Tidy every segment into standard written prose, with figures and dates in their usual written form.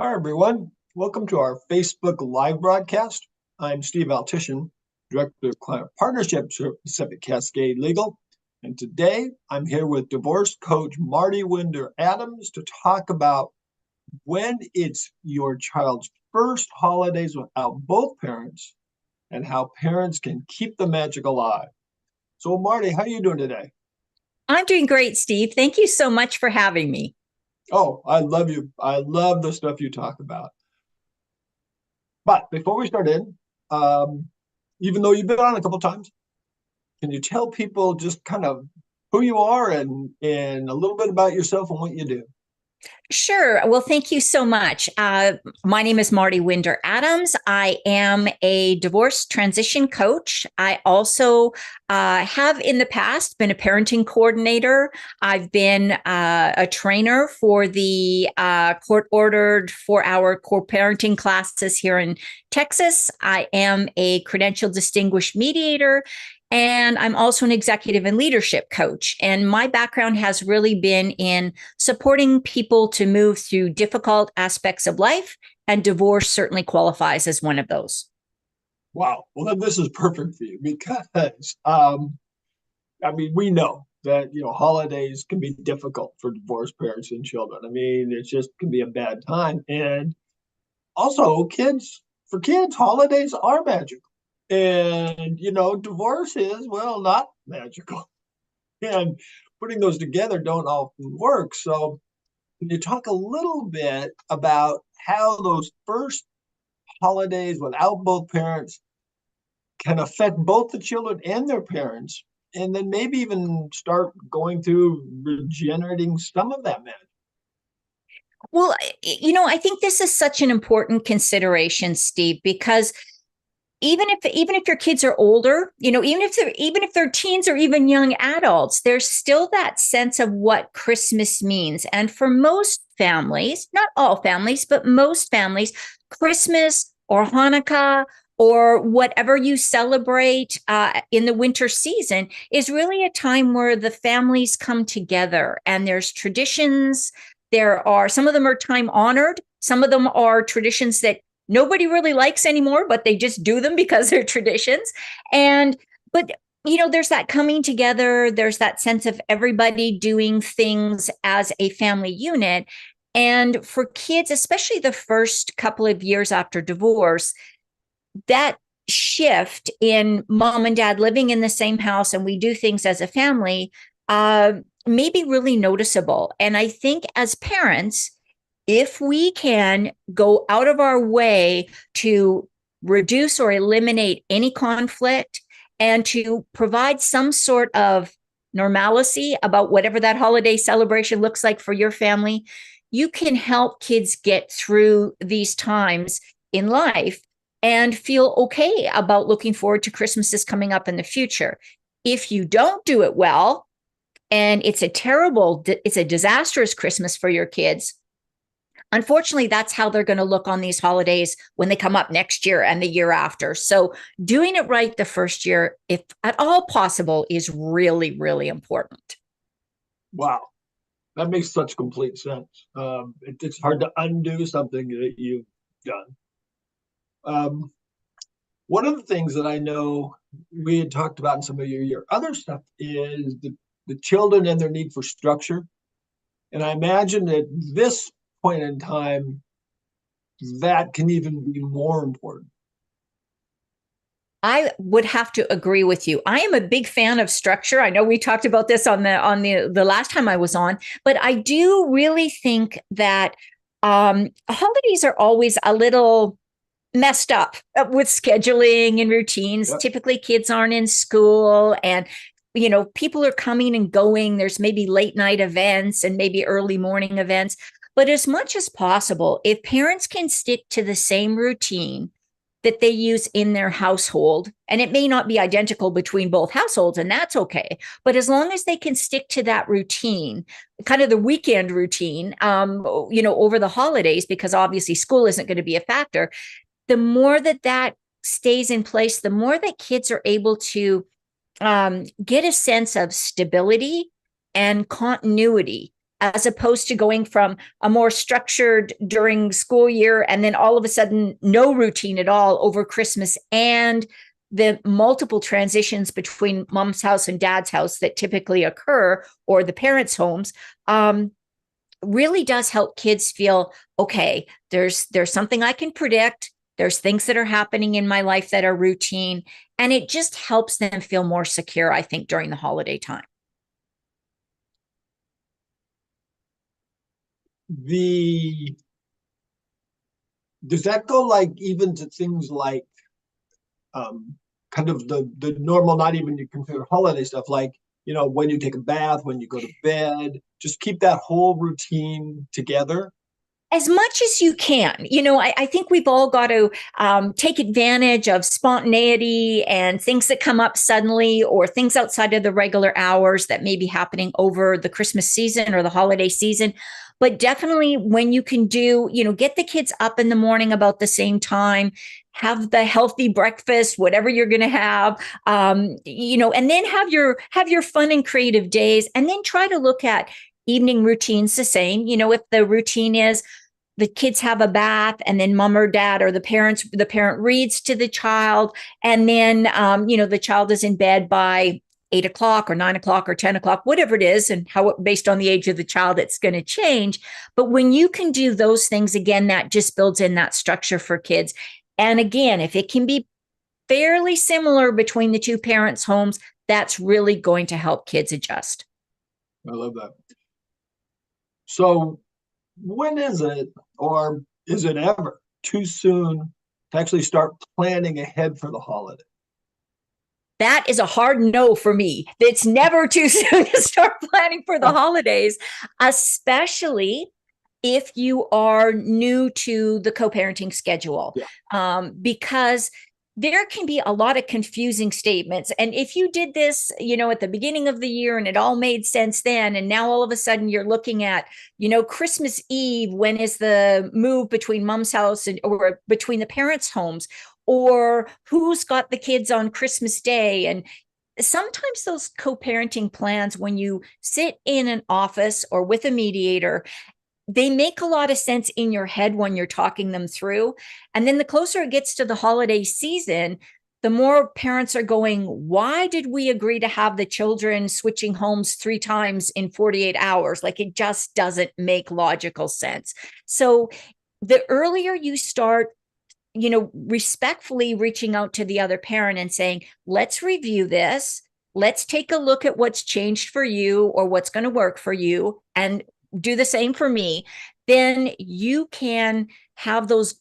Hi, everyone. Welcome to our Facebook Live broadcast. I'm Steve Altishan, Director of Client Partnerships at Pacific Cascade Legal. And today I'm here with divorce coach Mardi Winder-Adams to talk about when it's your child's first holidays without both parents and how parents can keep the magic alive. So, Marty, how are you doing today? I'm doing great, Steve. Thank you so much for having me. Oh, I love you. I love the stuff you talk about. But before we start in, um, even though you've been on a couple times, can you tell people just kind of who you are and a little bit about yourself and what you do? Sure. Well, thank you so much. My name is Mardi Winder-Adams. I am a divorce transition coach. I also have in the past been a parenting coordinator. I've been a trainer for the court-ordered 4-hour core parenting classes here in Texas. I am a credentialed distinguished mediator. And I'm also an executive and leadership coach. And my background has really been in supporting people to move through difficult aspects of life, and divorce certainly qualifies as one of those. Wow. Well, then this is perfect for you because, I mean, we know that, holidays can be difficult for divorced parents and children. I mean, it just can be a bad time. And also, for kids, holidays are magical. And, divorce is, well, not magical. And putting those together don't often work. So, can you talk a little bit about how those first holidays without both parents can affect both the children and their parents, and then maybe even start going through regenerating some of that magic? Well, I think this is such an important consideration, Steve, because even if your kids are older, even if they're teens or even young adults, there's still that sense of what Christmas means. And for most families, not all families, but most families, Christmas or Hanukkah or whatever you celebrate in the winter season is really a time where the families come together and there's traditions. There are some of them are time honored. Some of them are traditions that nobody really likes anymore, but they just do them because they're traditions. And, but, there's that coming together, there's that sense of everybody doing things as a family unit. And for kids, especially the first couple of years after divorce, that shift in mom and dad living in the same house and we do things as a family uh, may be really noticeable. And I think as parents, if we can go out of our way to reduce or eliminate any conflict and to provide some sort of normalcy about whatever that holiday celebration looks like for your family, you can help kids get through these times in life and feel okay about looking forward to Christmases coming up in the future. If you don't do it well, and it's a disastrous Christmas for your kids, unfortunately, that's how they're going to look on these holidays when they come up next year and the year after. So, doing it right the first year, if at all possible, is really, really important. Wow, that makes such complete sense. It's hard to undo something that you've done. Um, One of the things that I know we had talked about in some of your other stuff is the children and their need for structure. And I imagine at this point in time, that can even be more important. I would have to agree with you. I am a big fan of structure. I know we talked about this on the last time I was on, but I do really think that holidays are always a little messed up with scheduling and routines. Yep. Typically, kids aren't in school and people are coming and going. There's maybe late night events and maybe early morning events. But as much as possible, if parents can stick to the same routine that they use in their household, and it may not be identical between both households, and that's okay. But as long as they can stick to that routine, kind of the weekend routine, over the holidays, because obviously school isn't going to be a factor, the more that stays in place, the more that kids are able to get a sense of stability and continuity as opposed to going from a more structured during school year and then all of a sudden no routine at all over Christmas, and the multiple transitions between mom's house and dad's house that typically occur, or the parents' homes, really does help kids feel, okay, there's something I can predict. There's things that are happening in my life that are routine, and it just helps them feel more secure, I think, during the holiday time. The Does that go like even to things like um kind of the normal, not even you consider holiday stuff, like when you take a bath, when you go to bed, just keep that whole routine together? As much as you can. I think we've all got to take advantage of spontaneity and things that come up suddenly, or things outside of the regular hours that may be happening over the Christmas season or the holiday season. But definitely when you can get the kids up in the morning about the same time, have the healthy breakfast, whatever you're going to have, and then have your fun and creative days, and then try to look at evening routines the same. If the routine is the kids have a bath, and then mom or dad or the parent reads to the child, and then the child is in bed by 8 o'clock or 9 o'clock or 10 o'clock, whatever it is, and how, based on the age of the child, it's going to change. But when you can do those things, again, that just builds in that structure for kids. And again, if it can be fairly similar between the two parents' homes, that's really going to help kids adjust. I love that. So when is it, or is it ever too soon to actually start planning ahead for the holiday? That is a hard no for me. It's never too soon to start planning for the holidays, especially if you are new to the co-parenting schedule, Yeah. because there can be a lot of confusing statements. And if you did this, at the beginning of the year and it all made sense then, and now all of a sudden you're looking at, Christmas Eve, when is the move between mom's house or between the parents' homes, or who's got the kids on Christmas Day? And sometimes those co-parenting plans, when you sit in an office or with a mediator, they make a lot of sense in your head when you're talking them through. And then the closer it gets to the holiday season, the more parents are going, why did we agree to have the children switching homes 3 times in 48 hours? Like, it just doesn't make logical sense. So the earlier you start, respectfully reaching out to the other parent and saying, let's review this. Let's take a look at what's changed for you or what's going to work for you, and do the same for me. Then you can have those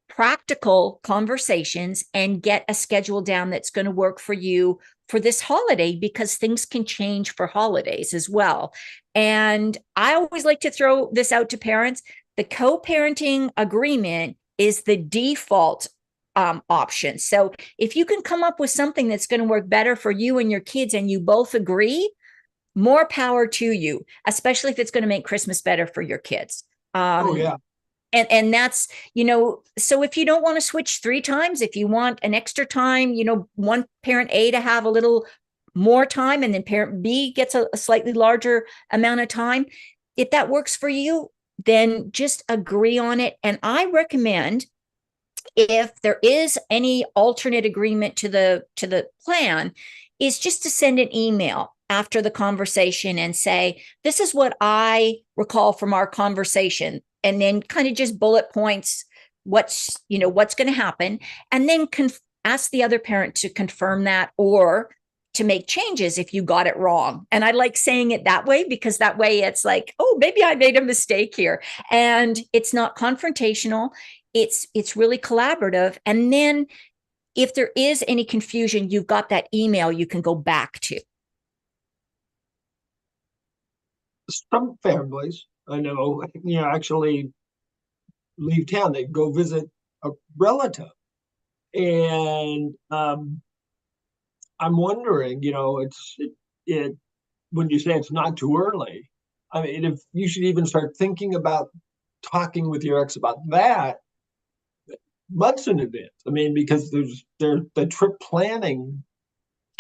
practical conversations and get a schedule down that's going to work for you for this holiday, because things can change for holidays as well. And I always like to throw this out to parents. The co-parenting agreement is the default option. So if you can come up with something that's going to work better for you and your kids, and you both agree, more power to you, especially if it's going to make Christmas better for your kids. Oh yeah. And that's, so if you don't want to switch 3 times, if you want an extra time, one parent A to have a little more time, and then parent B gets a slightly larger amount of time, if that works for you, then just agree on it. And I recommend, if there is any alternate agreement to the plan, is just to send an email after the conversation and say, this is what I recall from our conversation, and then kind of just bullet points what's going to happen, and then ask the other parent to confirm that, or to make changes if you got it wrong. And I like saying it that way, because that way it's like, oh, maybe I made a mistake here, and it's not confrontational. It's really collaborative. And then if there is any confusion, you've got that email you can go back to. Some families I know, actually leave town. They go visit a relative, and I'm wondering, it when you say it's not too early. I mean, if you should even start thinking about talking with your ex about that months in advance. I mean, because the trip planning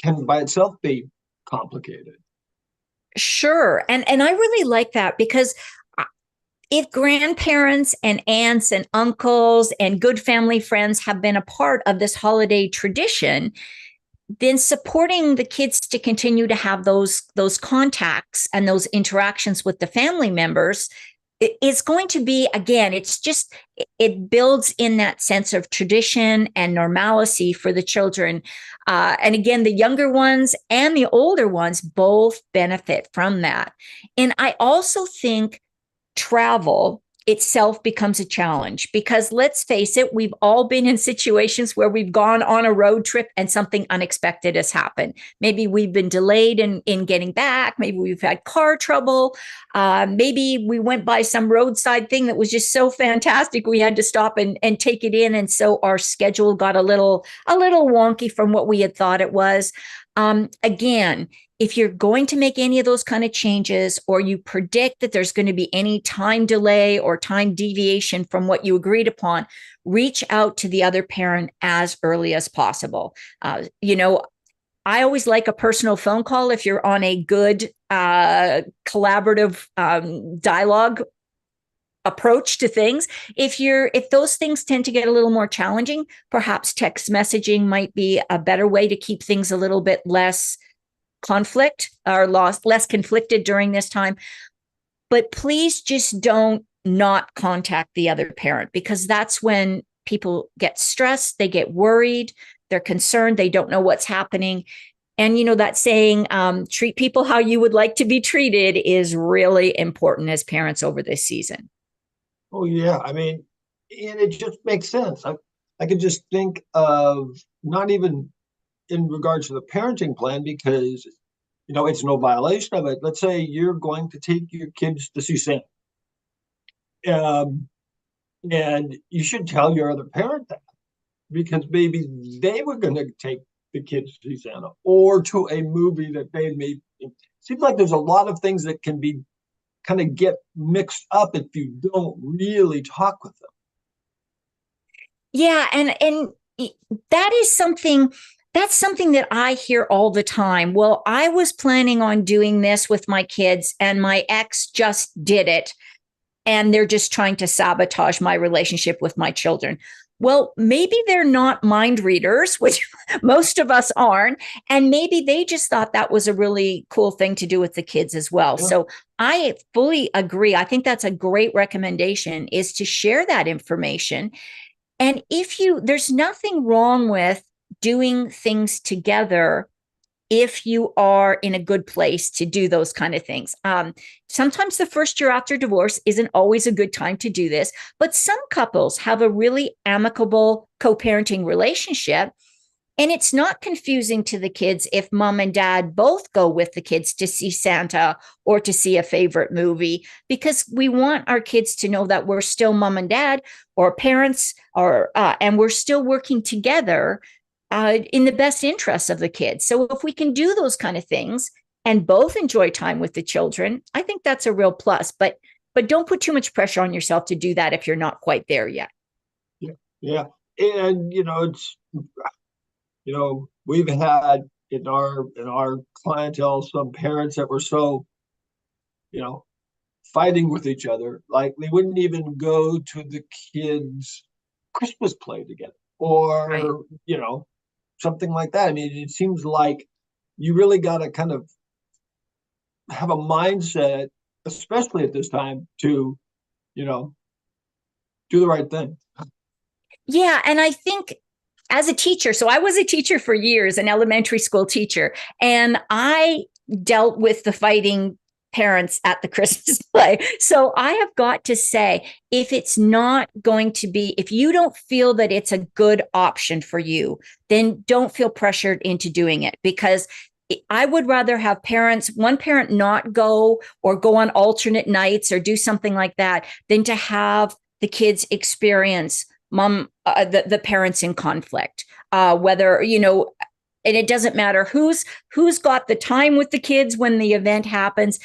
can by itself be complicated. Sure. And I really like that because if grandparents and aunts and uncles and good family friends have been a part of this holiday tradition, then supporting the kids to continue to have those contacts and those interactions with the family members is going to be, again, it's just, it builds in that sense of tradition and normalcy for the children. And again, the younger ones and the older ones both benefit from that. And I also think travel itself becomes a challenge because let's face it, we've all been in situations where we've gone on a road trip and something unexpected has happened. Maybe we've been delayed in getting back. Maybe we've had car trouble. Maybe we went by some roadside thing that was just so fantastic we had to stop and take it in. And so our schedule got a little wonky from what we had thought it was. Again, if you're going to make any of those kind of changes, or you predict that there's going to be any time delay or time deviation from what you agreed upon, reach out to the other parent as early as possible. I always like a personal phone call if you're on a good collaborative dialogue approach to things. If those things tend to get a little more challenging, perhaps text messaging might be a better way to keep things a little bit less less conflicted during this time. But please just don't not contact the other parent, because that's when people get stressed, they get worried, they're concerned, they don't know what's happening. And that saying, treat people how you would like to be treated, is really important as parents over this season. Oh yeah, I mean, and it just makes sense. I could just think of, not even in regards to the parenting plan, because it's no violation of it. Let's say you're going to take your kids to see Santa, and you should tell your other parent that, because maybe they were going to take the kids to see Santa or to a movie that they made. It seems like there's a lot of things that can be kind of get mixed up if you don't really talk with them. Yeah, and that is something that's something that I hear all the time. Well, I was planning on doing this with my kids and my ex just did it, and they're just trying to sabotage my relationship with my children. Well, maybe they're not mind readers, which most of us aren't. And maybe they just thought that was a really cool thing to do with the kids as well. Yeah. So I fully agree. I think that's a great recommendation, is to share that information. And there's nothing wrong with doing things together if you are in a good place to do those kind of things. Sometimes the first year after divorce isn't always a good time to do this, but some couples have a really amicable co-parenting relationship. And it's not confusing to the kids if mom and dad both go with the kids to see Santa or to see a favorite movie, because we want our kids to know that we're still mom and dad or parents, and we're still working together in the best interests of the kids. So if we can do those kind of things and both enjoy time with the children, I think that's a real plus. But don't put too much pressure on yourself to do that if you're not quite there yet. Yeah, yeah, and it's we've had in our clientele some parents that were so you know fighting with each other, like they wouldn't even go to the kids' Christmas play together, Right. or something like that. I mean, it seems like you really got to kind of have a mindset, especially at this time, to you know do the right thing. Yeah. And I think as a teacher, so I was a teacher for years, an elementary school teacher, and I dealt with the fighting parents at the Christmas play. So I have got to say, if it's not going to be, if you don't feel that it's a good option for you, then don't feel pressured into doing it, because I would rather have one parent not go, or go on alternate nights or do something like that, than to have the kids experience the parents in conflict, whether and it doesn't matter who's got the time with the kids when the event happens.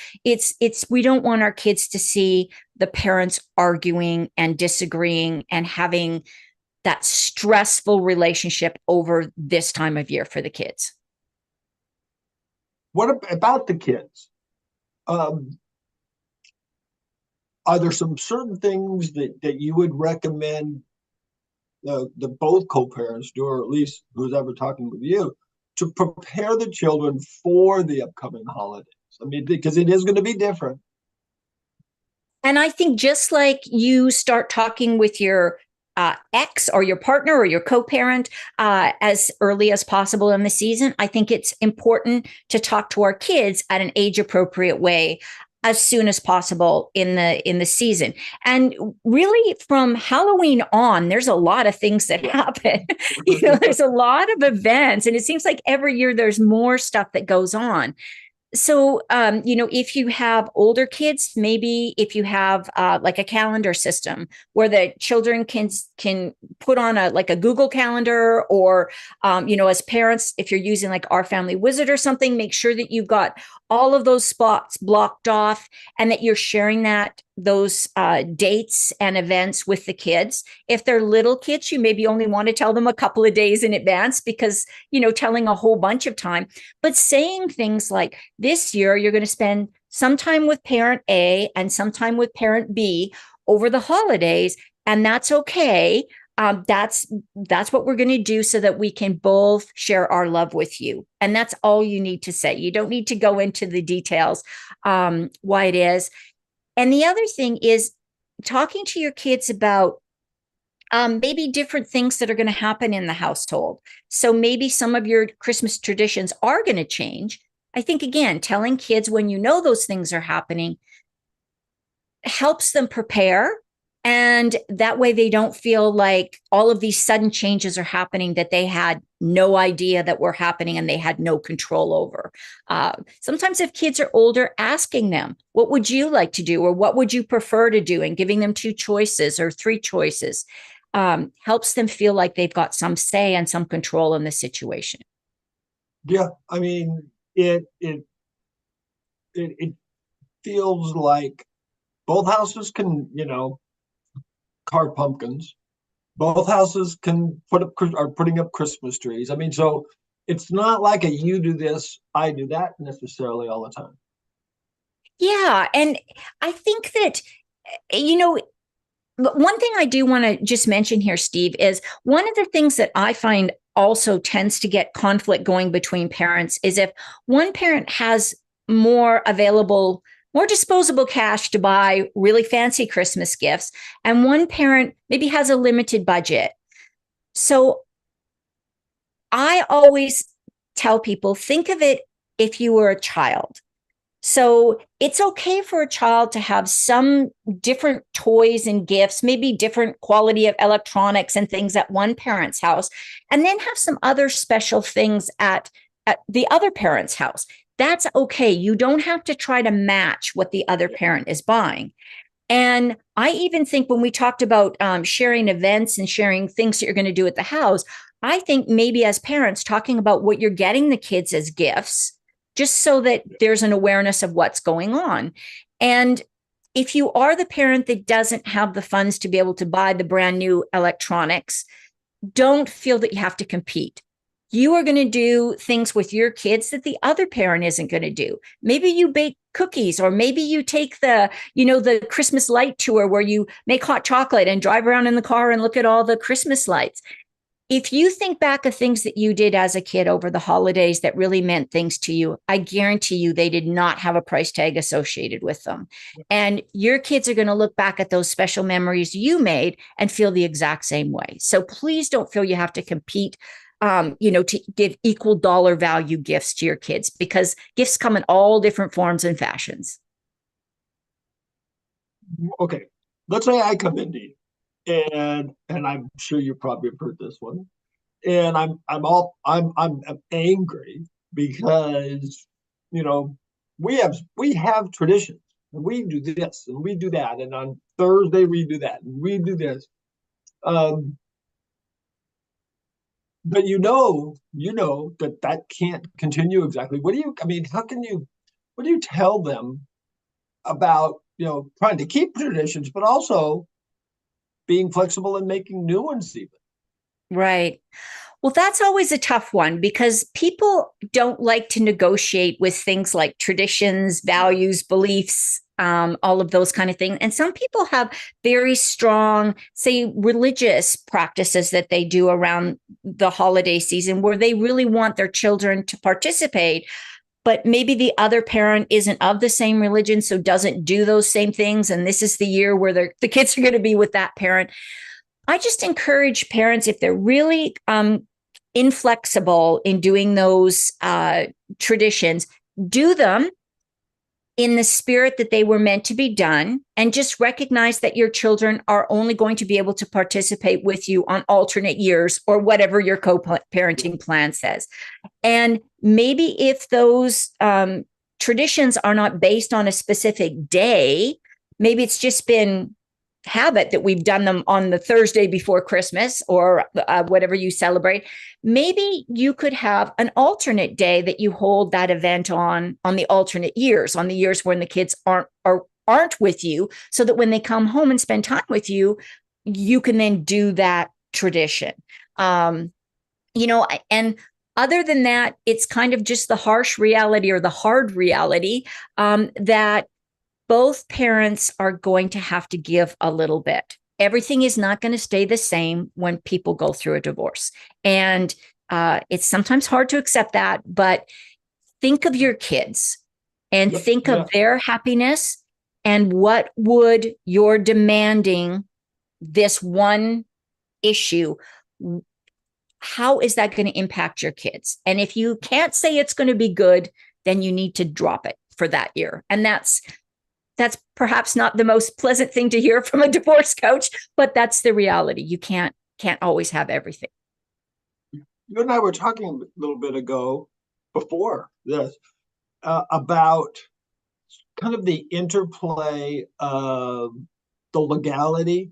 We don't want our kids to see the parents arguing and disagreeing and having that stressful relationship over this time of year for the kids. What about the kids? Um, are there some certain things that you would recommend the both co-parents do, or at least who's ever talking with you, to prepare the children for the upcoming holidays? I mean, because it is going to be different. And I think just like you start talking with your ex or your partner or your co-parent as early as possible in the season, I think it's important to talk to our kids at an age appropriate way as soon as possible in the season. And really from Halloween on, there's a lot of things that happen. There's a lot of events, and it seems like every year there's more stuff that goes on. So, if you have older kids, maybe if you have like a calendar system where the children can put on a Google Calendar, or as parents, if you're using like Our Family Wizard or something, make sure that you've got all of those spots blocked off and that you're sharing those dates and events with the kids. If they're little kids, you maybe only want to tell them a couple of days in advance, because telling a whole bunch of time, but saying things like, this year you're going to spend some time with parent A and some time with parent B over the holidays, and that's okay. That's what we're going to do so that we can both share our love with you. And that's all you need to say. You don't need to go into the details why it is. And the other thing is talking to your kids about maybe different things that are going to happen in the household. So maybe some of your Christmas traditions are going to change. I think, again, telling kids when those things are happening helps them prepare. And that way they don't feel like all of these sudden changes are happening that they had no idea that were happening and they had no control over. Sometimes if kids are older, asking them, what would you like to do? Or what would you prefer to do? And giving them 2 choices or 3 choices helps them feel like they've got some say and some control in the situation. Yeah, I mean, it feels like both houses can, carve pumpkins. Both houses can are putting up Christmas trees. I mean, so it's not like a you do this, I do that necessarily all the time. Yeah. And I think that, one thing I do want to just mention here, Steve, is one of the things that I find also tends to get conflict going between parents is if one parent has more disposable cash to buy really fancy Christmas gifts, and one parent maybe has a limited budget. So I always tell people, think of it if you were a child. So it's okay for a child to have some different toys and gifts, maybe different quality of electronics and things at one parent's house, and then have some other special things at the other parent's house. That's okay. You don't have to try to match what the other parent is buying. And I even think when we talked about sharing events and sharing things that you're going to do at the house, I think maybe as parents talking about what you're getting the kids as gifts, just so that there's an awareness of what's going on. And if you are the parent that doesn't have the funds to be able to buy the brand new electronics, don't feel that you have to compete. You are going to do things with your kids that the other parent isn't going to do. Maybe you bake cookies, or maybe you take the Christmas light tour where you make hot chocolate and drive around in the car and look at all the Christmas lights. If you think back of things that you did as a kid over the holidays that really meant things to you, I guarantee you they did not have a price tag associated with them. And your kids are going to look back at those special memories you made and feel the exact same way. So please don't feel you have to compete, to give equal dollar value gifts to your kids, because gifts come in all different forms and fashions. Okay, let's say I come into you, and I'm sure you probably have heard this one, and I'm angry because you know we have traditions, and we do this and we do that, and on Thursday we do that and we do this. Um, but that can't continue exactly. I mean, what do you tell them about, trying to keep traditions, but also being flexible and making new ones even? Right. Well, that's always a tough one because people don't like to negotiate with things like traditions, values, beliefs, all of those kind of things. And some people have very strong, say, religious practices that they do around the holiday season where they really want their children to participate. But maybe the other parent isn't of the same religion, so doesn't do those same things. And this is the year where the kids are going to be with that parent. I just encourage parents, if they're really inflexible in doing those traditions, do them in the spirit that they were meant to be done, and just recognize that your children are only going to be able to participate with you on alternate years or whatever your co-parenting plan says. And maybe if those traditions are not based on a specific day, maybe it's just been habit that we've done them on the Thursday before Christmas or whatever you celebrate. Maybe you could have an alternate day that you hold that event on the alternate years, on the years when the kids aren't with you, so that when they come home and spend time with you, you can then do that tradition. And other than that, it's kind of just the harsh reality or the hard reality that both parents are going to have to give a little bit. Everything is not going to stay the same when people go through a divorce. And it's sometimes hard to accept that, but think of your kids and think of their happiness, and what would your demanding this one issue, how is that going to impact your kids? And if you can't say it's going to be good, then you need to drop it for that year. And that's perhaps not the most pleasant thing to hear from a divorce coach, but that's the reality. You can't always have everything. You and I were talking a little bit ago before this about kind of the interplay of the legality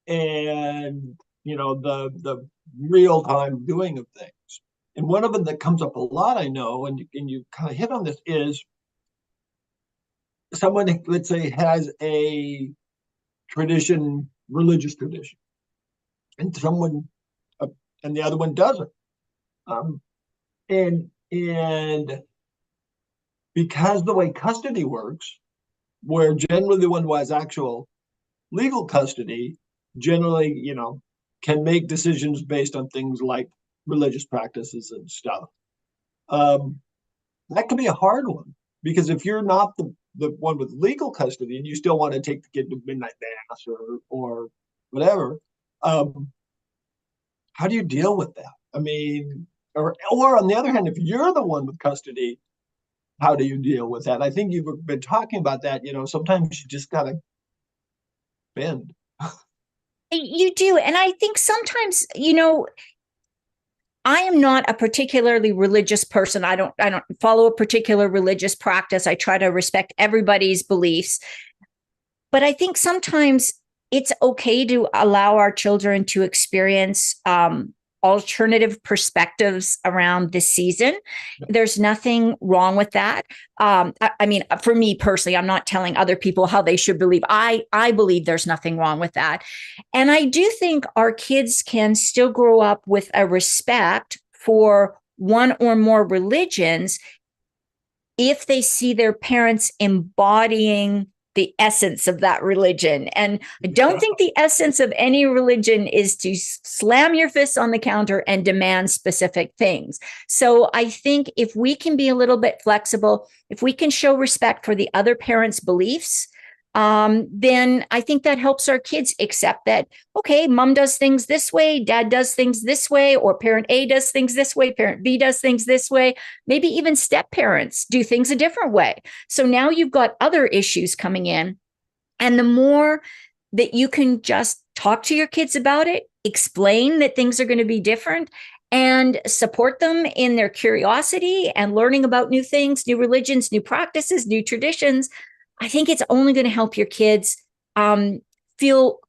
and the real time doing of things. And one of them that comes up a lot, I know, and you kind of hit on this, is someone, let's say, has a tradition, religious tradition, and someone and the other one doesn't. And because the way custody works, where generally the one who has actual legal custody generally, can make decisions based on things like religious practices and stuff. That can be a hard one, because if you're not the one with legal custody and you still want to take the kid to midnight mass or whatever, how do you deal with that? I mean, or on the other hand, if you're the one with custody, how do you deal with that? I think you've been talking about that. Sometimes you just gotta bend. You do. And I think sometimes, I am not a particularly religious person. I don't follow a particular religious practice. I try to respect everybody's beliefs. But I think sometimes it's okay to allow our children to experience alternative perspectives around this season. There's nothing wrong with that. I mean, for me personally, I'm not telling other people how they should believe. I believe there's nothing wrong with that. And I do think our kids can still grow up with a respect for one or more religions if they see their parents embodying the essence of that religion. And I don't think the essence of any religion is to slam your fists on the counter and demand specific things. So I think if we can be a little bit flexible, if we can show respect for the other parent's beliefs, then I think that helps our kids accept that, okay, mom does things this way, dad does things this way, or parent A does things this way, parent B does things this way. Maybe even step parents do things a different way. So now you've got other issues coming in. And the more that you can just talk to your kids about it, explain that things are going to be different, and support them in their curiosity and learning about new things, new religions, new practices, new traditions, I think it's only going to help your kids feel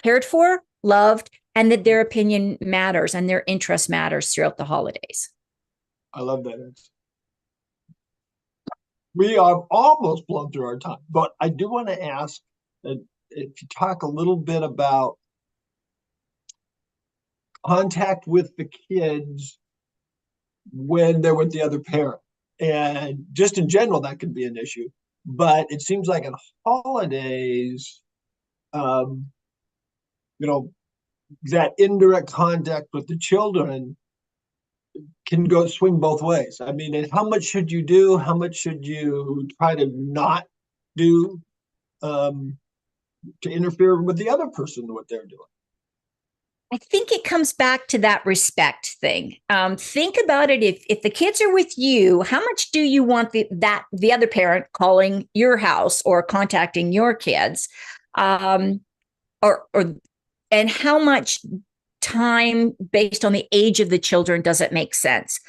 cared for, loved, and that their opinion matters and their interest matters throughout the holidays. I love that. We are almost blown through our time, but I do want to ask if you talk a little bit about contact with the kids when they're with the other parent. And just in general, that can be an issue. But it seems like on holidays, um, you know, that indirect contact with the children can go swing both ways. I mean, and how much should you do? How much should you try to not do um, to interfere with the other person, what they're doing? I think it comes back to that respect thing. Think about it. If the kids are with you, how much do you want the other parent calling your house or contacting your kids, or and how much time based on the age of the children does it make sense?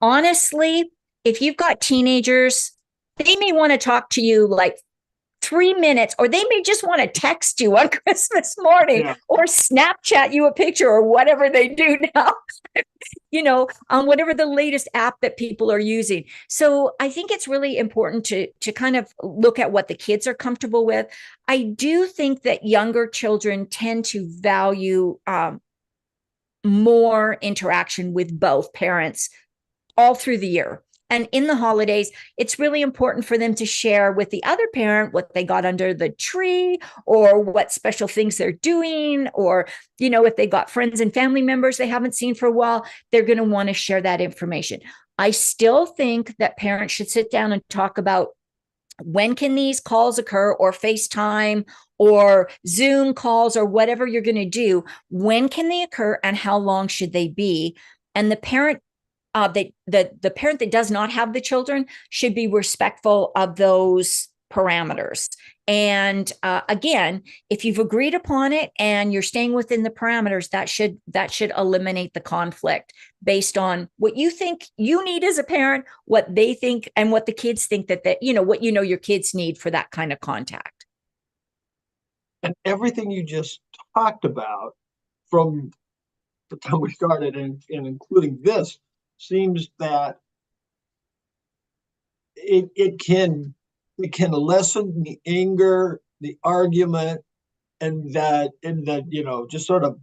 Honestly, if you've got teenagers, they may want to talk to you like 3 minutes, or they may just want to text you on Christmas morning, Yeah. or Snapchat you a picture, or whatever they do now, on whatever the latest app that people are using. So I think it's really important to kind of look at what the kids are comfortable with. I do think that younger children tend to value more interaction with both parents all through the year. And in the holidays, it's really important for them to share with the other parent what they got under the tree, or what special things they're doing, or, if they got friends and family members they haven't seen for a while, they're going to want to share that information. I still think that parents should sit down and talk about when can these calls occur, or FaceTime or Zoom calls, or whatever you're going to do. When can they occur, and how long should they be? And the parent the parent that does not have the children should be respectful of those parameters. And again, if you've agreed upon it and you're staying within the parameters, that should eliminate the conflict based on what you think you need as a parent, what they think, and what the kids think what your kids need for that kind of contact. And everything you just talked about from the time we started, and including this, seems that it can lessen the anger, the argument, and that just sort of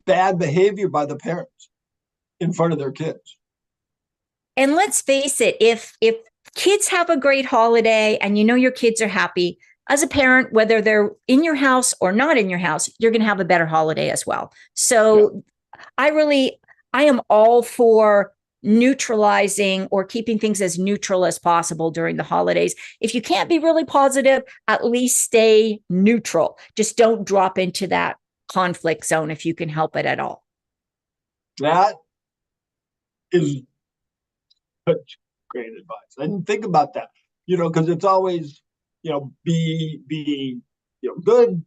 bad behavior by the parents in front of their kids. And let's face it, if kids have a great holiday and your kids are happy, as a parent, whether they're in your house or not in your house, you're going to have a better holiday as well. So yeah. I am all for neutralizing or keeping things as neutral as possible during the holidays. If you can't be really positive, at least stay neutral. Just don't drop into that conflict zone if you can help it at all. That is such great advice. And think about that, because it's always, be good,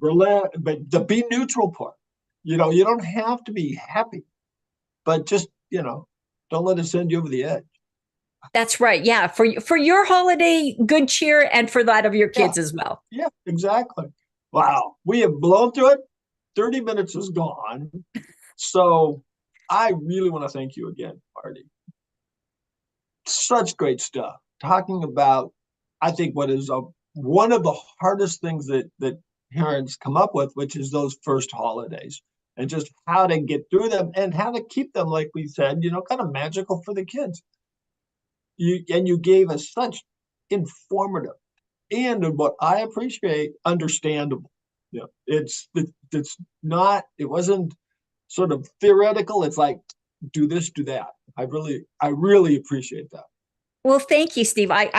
but the be neutral part. You don't have to be happy, but just, don't let it send you over the edge. That's right. Yeah. For your holiday good cheer, and for that of your kids as well. Yeah, exactly. Wow. We have blown through it. 30 minutes is gone. So I really want to thank you again, Marty. Such great stuff. Talking about, I think, what is one of the hardest things that parents come up with, which is those first holidays, and just how to get through them and how to keep them, like we said, kind of magical for the kids. You gave us such informative and, what I appreciate, understandable. It's it wasn't sort of theoretical. It's like, do this, do that. I really appreciate that. Well, thank you, Steve. I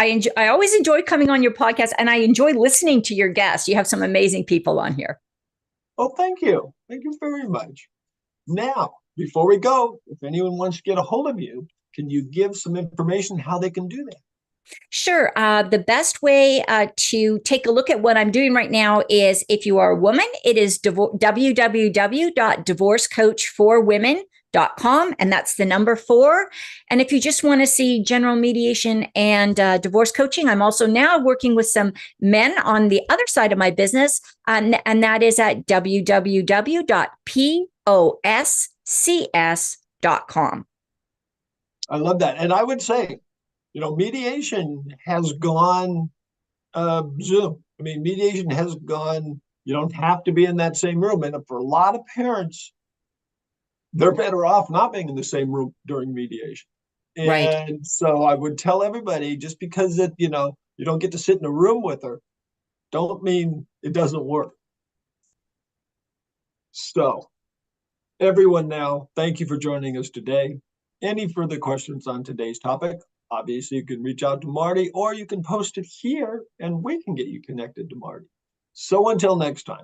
always enjoy coming on your podcast, and I enjoy listening to your guests. You have some amazing people on here. Oh, thank you. Thank you very much. Now, before we go, if anyone wants to get a hold of you, can you give some information how they can do that? Sure. The best way to take a look at what I'm doing right now is, if you are a woman, it is www.divorcecoachforwomen.com, and that's the number 4. And if you just want to see general mediation and divorce coaching, I'm also now working with some men on the other side of my business, and that is at www.poscs.com. I love that. And I would say, mediation has gone Zoom. I mean, mediation has gone, you don't have to be in that same room. And for a lot of parents, they're better off not being in the same room during mediation. Right. And so I would tell everybody, just because you don't get to sit in a room with her, don't mean it doesn't work. So everyone now, thank you for joining us today. Any further questions on today's topic? Obviously, you can reach out to Marty, or you can post it here and we can get you connected to Marty. So until next time.